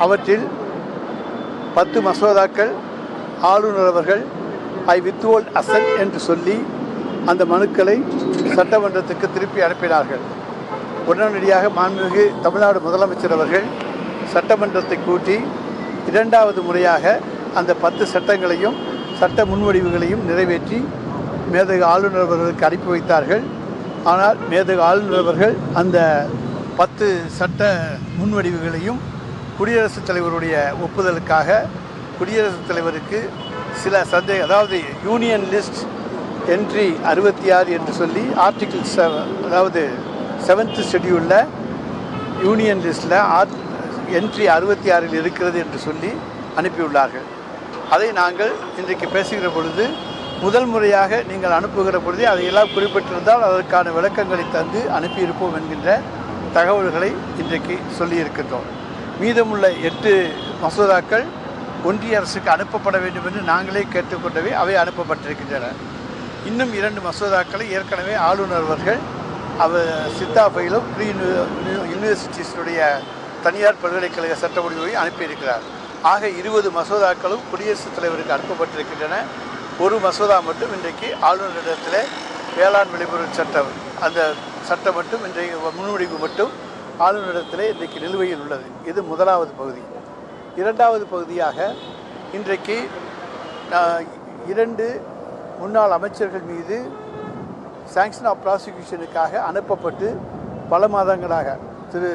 அவற்றில் 10 மசோதாக்கள் ஆளுநர் அவர்கள் ஐ வித்ஹோல்ட் அசென்ட் என்று சொல்லி அந்த மனுக்களை சட்டமன்றத்துக்கு திருப்பி அனுப்பினார்கள். உடனடியாக மாண்புமிகு தமிழ்நாடு முதலமைச்சர் அவர்கள் சட்டமன்றத்தை கூட்டி இரண்டாவது முறையாக அந்த 10 சட்டங்களையும் சட்ட முன்வடிவுகளையும் நிறைவேற்றி மேதகு ஆளுநர் அவர்களுக்கு அனுப்பி வைத்தார்கள். ஆனால் மேதகு ஆளுநர் அவர்கள் அந்த 10 சட்ட முன்வடிவுகளையும் குடியரசுத் தலைவருடைய ஒப்புதலுக்காக குடியரசுத் தலைவருக்கு சில அதாவது யூனியன் லிஸ்ட் என்ட்ரி 66 என்று சொல்லி ஆர்டிகிள் அதாவது 7th ஷெட்யூலில் யூனியன் லிஸ்ட்டில் என்ட்ரி 66 இருக்கிறது என்று சொல்லி அனுப்பியுள்ளார்கள். அதை நாங்கள் இன்றைக்கு பேசுகிற பொழுது முதல் முறையாக நீங்கள் அனுப்புகிற பொழுதே அதையெல்லாம் குறிப்பிட்டிருந்தால் அதற்கான விளக்கங்களை தந்து அனுப்பியிருப்போம் என்கின்ற தகவல்களை இன்றைக்கு சொல்லியிருக்கின்றோம். மீதமுள்ள 8 மசோதாக்கள் ஒன்றிய அரசுக்கு அனுப்பப்பட வேண்டும் என்று நாங்களே கேட்டுக்கொண்டவை அவை அனுப்பப்பட்டிருக்கின்றன. இன்னும் 2 மசோதாக்களை ஏற்கனவே ஆளுநர் அவர்கள் சித்தாஃபையிலும் ப்ரீ யூனிவர்சிட்டிஸுடைய தனியார் பல்கலைக்கழக சட்ட முடிவை அனுப்பியிருக்கிறார். ஆக 20 மசோதாக்களும் குடியரசுத் தலைவருக்கு அனுப்பப்பட்டிருக்கின்றன. ஒரு மசோதா மட்டும் இன்றைக்கு ஆளுநரிடத்தில் வேளாண் விளைபொருள் சட்டம் அந்த சட்டம் மட்டும் இன்றைக்கு முன்வடிவு மட்டும் ஆளுநரிடத்தில் இன்றைக்கு நிலுவையில் உள்ளது. இது முதலாவது பகுதி. இரண்டாவது பகுதியாக இன்றைக்கு 2 முன்னாள் அமைச்சர்கள் மீது சாங்ஷன் ஆஃப் ப்ராசிக்யூஷனுக்காக அனுப்பப்பட்டு பல மாதங்களாக திரு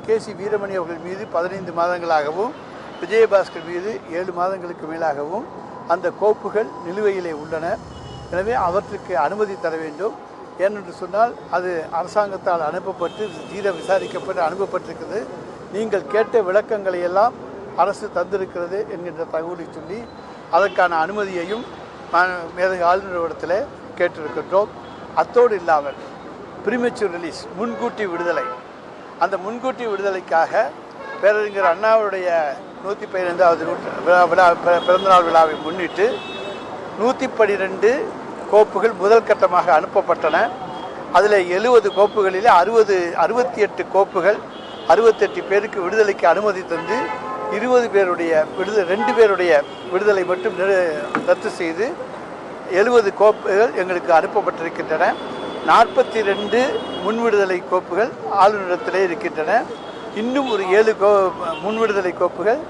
கே.சி. வீரமணி அவர்கள் மீது 15 மாதங்களாகவும் விஜயபாஸ்கர் மீது 7 மாதங்களுக்கு மேலாகவும் அந்த கோப்புகள் நிலுவையிலே உள்ளன. எனவே அவற்றுக்கு அனுமதி தர வேண்டும். ஏனென்று சொன்னால் அது அரசாங்கத்தால் அனுப்பப்பட்டு விசாரிக்கப்பட்டு அனுப்பப்பட்டிருக்கிறது. நீங்கள் கேட்ட விளக்கங்களை எல்லாம் அரசு தந்திருக்கிறது என்கின்ற தகவலை சொல்லி அதற்கான அனுமதியையும் மேதகு ஆளுநரிடத்தில் கேட்டிருக்கின்றோம். அத்தோடு இல்லாமல் ப்ரீமெச்சூர் ரிலீஸ் முன்கூட்டி விடுதலை, அந்த முன்கூட்டி விடுதலைக்காக பேரறிஞர் அண்ணாவுடைய 115வது பிறந்தநாள் விழாவை முன்னிட்டு 112 கோப்புகள் முதல் கட்டமாக அனுப்பப்பட்டன. அதில் 70 கோப்புகளில் 68 கோப்புகள் 68 பேருக்கு விடுதலைக்கு அனுமதி தந்து 2 பேருடைய விடுதலை மட்டும் ரத்து செய்து 70 கோப்புகள் எங்களுக்கு அனுப்பப்பட்டிருக்கின்றன. 42 முன்விடுதலை கோப்புகள் ஆளுநரிடத்திலே இருக்கின்றன. இன்னும் ஒரு 7 முன்விடுதலை கோப்புகள்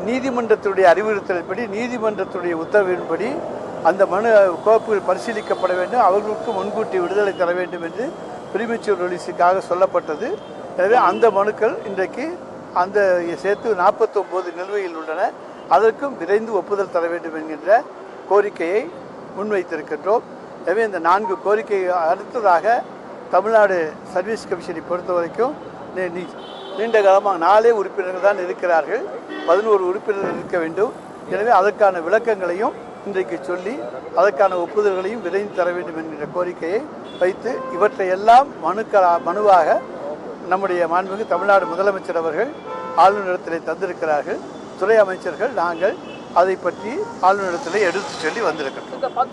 நீதிமன்றத்துடைய அறிவுறுத்தலின்படி நீதிமன்றத்துடைய உத்தரவின்படி அந்த கோப்புகள் பரிசீலிக்கப்பட வேண்டும். அவர்களுக்கு முன்கூட்டி விடுதலை தர வேண்டும் என்று ப்ரீமெச்சூர் ரிலீஸுக்காக சொல்லப்பட்டது. எனவே அந்த மனுக்கள் இன்றைக்கு அந்த சேர்த்து 49 நிலுவையில் உள்ளன. அதற்கும் விரைந்து ஒப்புதல் தர வேண்டும் என்கின்ற கோரிக்கையை முன்வைத்திருக்கின்றோம். எனவே இந்த 4 கோரிக்கை அடுத்ததாக தமிழ்நாடு சர்வீஸ் கமிஷனை பொறுத்த வரைக்கும் நீண்ட காலமாக 4 உறுப்பினர்கள் தான் இருக்கிறார்கள். 11 உறுப்பினர்கள் இருக்க வேண்டும். எனவே அதற்கான விளக்கங்களையும் இன்றைக்கு சொல்லி அதற்கான ஒப்புதல்களையும் விரைந்து தர வேண்டும் என்கின்ற கோரிக்கையை வைத்து இவற்றையெல்லாம் மனுவாக நம்முடைய மாண்புமிகு தமிழ்நாடு முதலமைச்சர் அவர்கள் ஆளுநரிடத்திலே தந்திருக்கிறார்கள். துறை அமைச்சர்கள் நாங்கள் அதை பற்றி ஆளுநரிடத்திலே எடுத்து சொல்லி வந்திருக்கிறோம்.